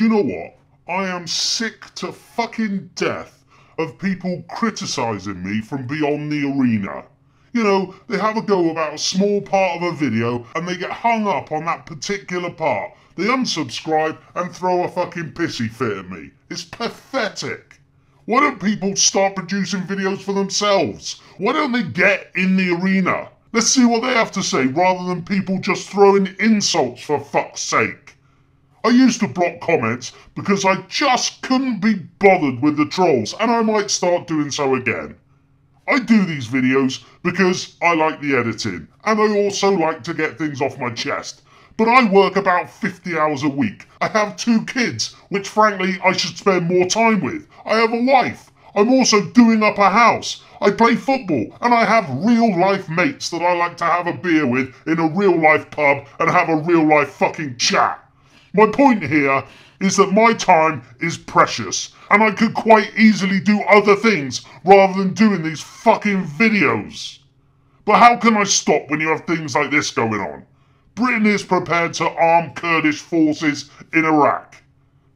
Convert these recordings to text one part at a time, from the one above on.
Do you know what? I am sick to fucking death of people criticising me from beyond the arena. You know, they have a go about a small part of a video and they get hung up on that particular part. They unsubscribe and throw a fucking pissy fit at me. It's pathetic. Why don't people start producing videos for themselves? Why don't they get in the arena? Let's see what they have to say rather than people just throwing insults for fuck's sake. I used to block comments because I just couldn't be bothered with the trolls, and I might start doing so again. I do these videos because I like the editing, and I also like to get things off my chest. But I work about 50 hours a week. I have 2 kids, which frankly I should spend more time with. I have a wife. I'm also doing up a house. I play football, and I have real life mates that I like to have a beer with in a real life pub and have a real life fucking chat. My point here is that my time is precious, and I could quite easily do other things rather than doing these fucking videos. But how can I stop when you have things like this going on? Britain is prepared to arm Kurdish forces in Iraq.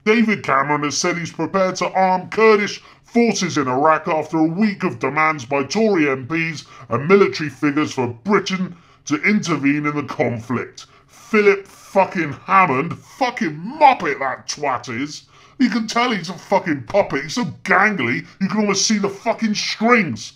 David Cameron has said he's prepared to arm Kurdish forces in Iraq after a week of demands by Tory MPs and military figures for Britain to intervene in the conflict. Philip fucking Hammond, fucking muppet that twat is. You can tell he's a fucking puppet. He's so gangly, you can almost see the fucking strings.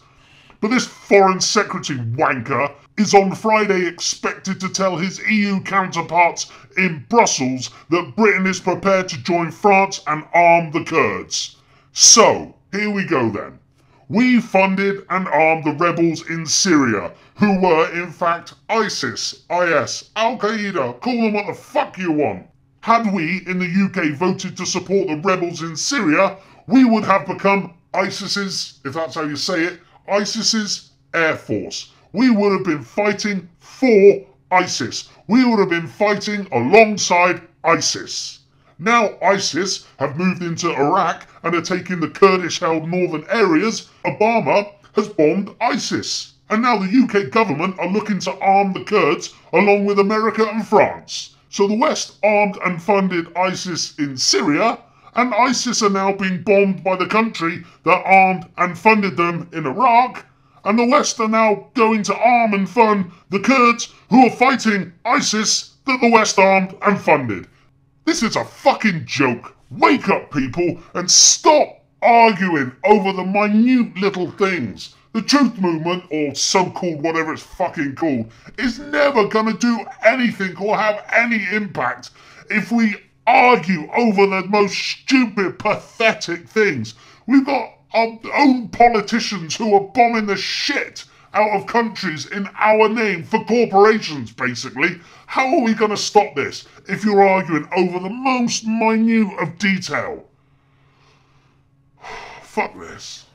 But this Foreign Secretary wanker is on Friday expected to tell his EU counterparts in Brussels that Britain is prepared to join France and arm the Kurds. So, here we go then. We funded and armed the rebels in Syria, who were in fact ISIS, IS, Al-Qaeda, call them what the fuck you want. Had we in the UK voted to support the rebels in Syria, we would have become ISIS's, if that's how you say it, ISIS's Air Force. We would have been fighting for ISIS. We would have been fighting alongside ISIS. Now ISIS have moved into Iraq and are taking the Kurdish-held northern areas. Obama has bombed ISIS. And now the UK government are looking to arm the Kurds along with America and France. So the West armed and funded ISIS in Syria, and ISIS are now being bombed by the country that armed and funded them in Iraq, and the West are now going to arm and fund the Kurds who are fighting ISIS that the West armed and funded. This is a fucking joke. Wake up, people, and stop arguing over the minute little things. The truth movement, or so-called whatever it's fucking called, is never gonna do anything or have any impact if we argue over the most stupid, pathetic things. We've got our own politicians who are bombing the shit out of countries in our name for corporations, basically. How are we going to stop this if you're arguing over the most minute of detail? Fuck this.